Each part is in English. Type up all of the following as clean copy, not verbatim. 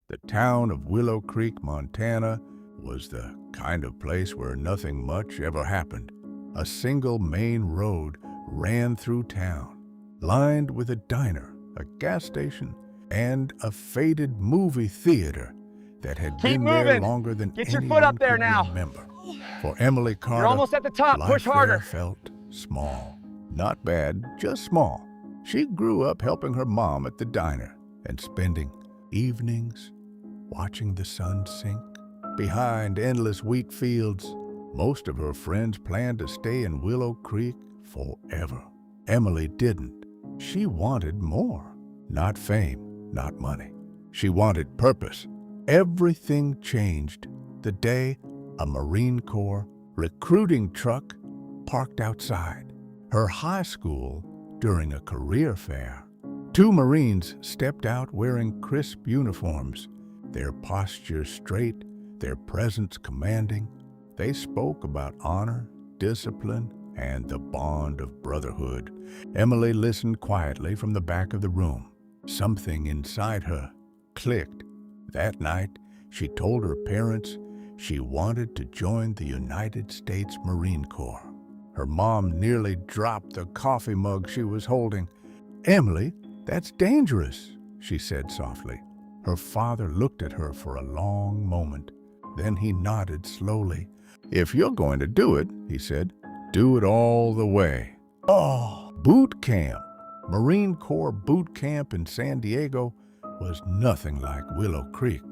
The town of Willow Creek, Montana, was the kind of place where nothing much ever happened. A single main road ran through town, lined with a diner, a gas station, and a faded movie theater that had Keep been there moving. longer than Get your anyone foot up there could now. remember. For Emily Carter, You're almost at the top. life Push harder. there felt small. Not bad, just small. She grew up helping her mom at the diner and spending evenings watching the sun sink behind endless wheat fields. Most of her friends planned to stay in Willow Creek forever. Emily didn't. She wanted more. Not fame, not money. She wanted purpose. Everything changed the day a Marine Corps recruiting truck parked outside her high school during a career fair. Two Marines stepped out wearing crisp uniforms, their posture straight, their presence commanding. They spoke about honor, discipline, and the bond of brotherhood. Emily listened quietly from the back of the room. Something inside her clicked. That night, she told her parents she wanted to join the United States Marine Corps. Her mom nearly dropped the coffee mug she was holding. "Emily, that's dangerous," she said softly. Her father looked at her for a long moment. Then he nodded slowly. "If you're going to do it," he said, "do it all the way." Oh, boot camp. Marine Corps boot camp in San Diego was nothing like Willow Creek.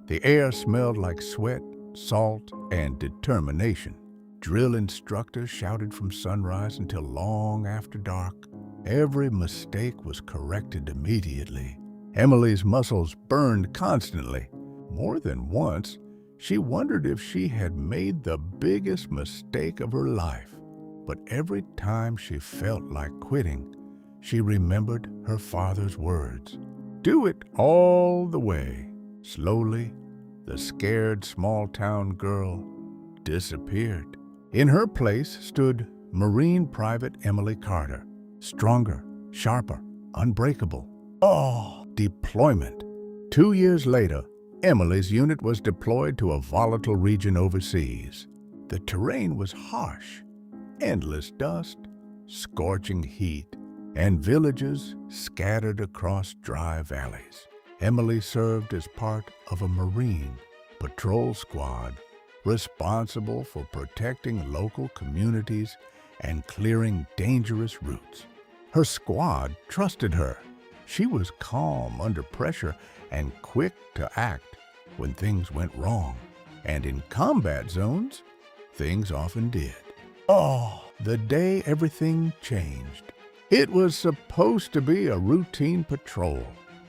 The air smelled like sweat, salt, and determination. Drill instructors shouted from sunrise until long after dark. Every mistake was corrected immediately. Emily's muscles burned constantly. More than once, she wondered if she had made the biggest mistake of her life. But every time she felt like quitting, she remembered her father's words. Do it all the way. Slowly, the scared small-town girl disappeared. In her place stood Marine Private Emily Carter, stronger, sharper, unbreakable. Oh, deployment. 2 years later, Emily's unit was deployed to a volatile region overseas. The terrain was harsh, endless dust, scorching heat, and villages scattered across dry valleys. Emily served as part of a Marine patrol squad responsible for protecting local communities and clearing dangerous routes. Her squad trusted her. She was calm under pressure and quick to act when things went wrong. And in combat zones, things often did. Oh, the day everything changed. It was supposed to be a routine patrol.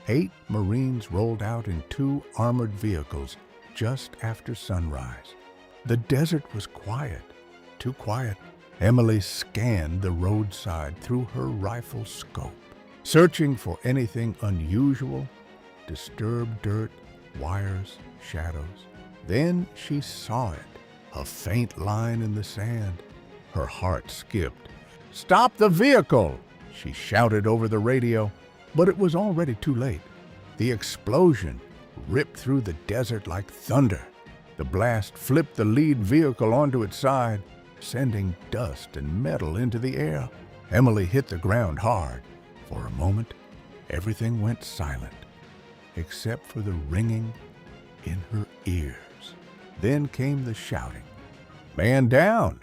8 Marines rolled out in 2 armored vehicles just after sunrise. The desert was quiet, too quiet. Emily scanned the roadside through her rifle scope, searching for anything unusual, disturbed dirt, wires, shadows. Then she saw it, a faint line in the sand. Her heart skipped. "Stop the vehicle!" she shouted over the radio, but it was already too late. The explosion ripped through the desert like thunder. The blast flipped the lead vehicle onto its side, sending dust and metal into the air. Emily hit the ground hard. For a moment, everything went silent, except for the ringing in her ears. Then came the shouting. "Man down!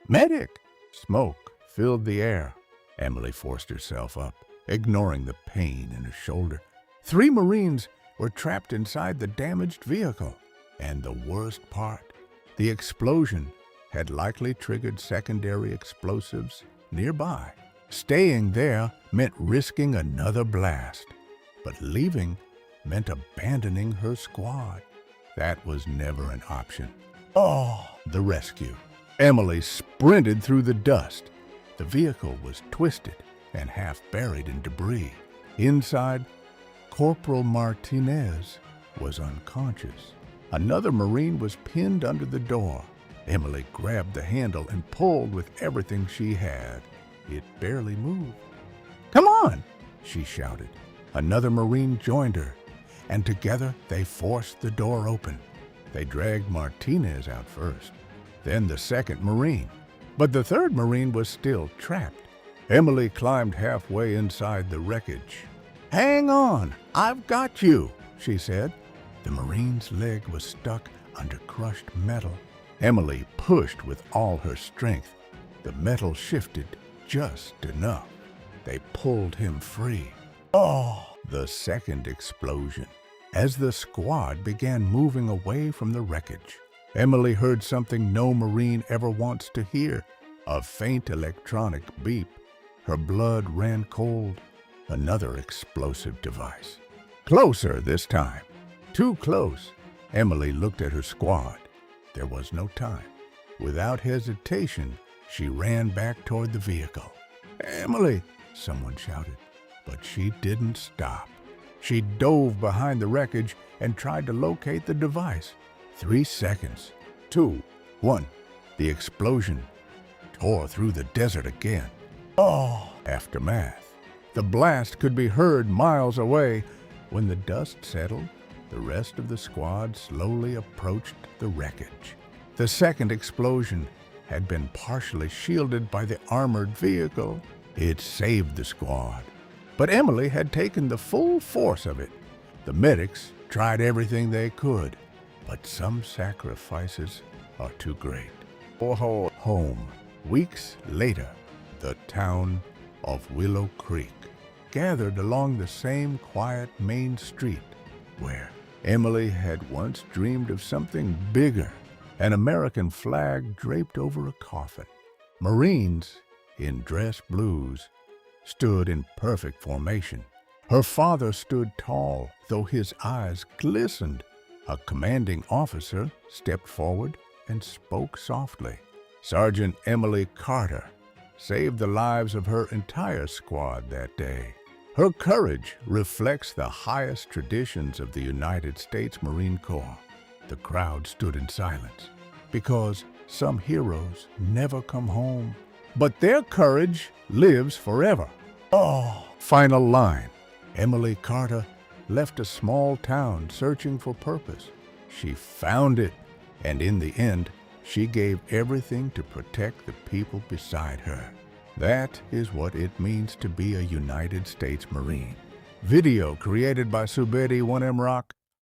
Medic!" Smoke filled the air. Emily forced herself up, ignoring the pain in her shoulder. 3 Marines were trapped inside the damaged vehicle. And the worst part, the explosion had likely triggered secondary explosives nearby. Staying there meant risking another blast, but leaving meant abandoning her squad. That was never an option. Oh, the rescue. Emily sprinted through the dust. The vehicle was twisted and half buried in debris. Inside, Corporal Martinez was unconscious. Another Marine was pinned under the door. Emily grabbed the handle and pulled with everything she had. It barely moved. "Come on!" she shouted. Another Marine joined her, and together they forced the door open. They dragged Martinez out first, then the second Marine. But the third Marine was still trapped. Emily climbed halfway inside the wreckage. "Hang on, I've got you," she said. The Marine's leg was stuck under crushed metal. Emily pushed with all her strength. The metal shifted just enough. They pulled him free. Oh! The second explosion. As the squad began moving away from the wreckage, Emily heard something no Marine ever wants to hear, a faint electronic beep. Her blood ran cold. Another explosive device. Closer this time. Too close. Emily looked at her squad. There was no time. Without hesitation, she ran back toward the vehicle. "Emily!" someone shouted. But she didn't stop. She dove behind the wreckage and tried to locate the device. 3 seconds. 2, 1. The explosion tore through the desert again. Oh! Aftermath. The blast could be heard miles away. When the dust settled, the rest of the squad slowly approached the wreckage. The second explosion had been partially shielded by the armored vehicle. It saved the squad. But Emily had taken the full force of it. The medics tried everything they could, but some sacrifices are too great. Home. Weeks later, the town of Willow Creek gathered along the same quiet main street where Emily had once dreamed of something bigger, an American flag draped over a coffin. Marines in dress blues stood in perfect formation. Her father stood tall, though his eyes glistened. A commanding officer stepped forward and spoke softly. Sergeant Emily Carter saved the lives of her entire squad that day. Her courage reflects the highest traditions of the United States Marine Corps. The crowd stood in silence because some heroes never come home, but their courage lives forever. Oh! Final line. Emily Carter left a small town searching for purpose. She found it, and in the end, she gave everything to protect the people beside her. That is what it means to be a United States Marine. Video created by Subedi 1M Rock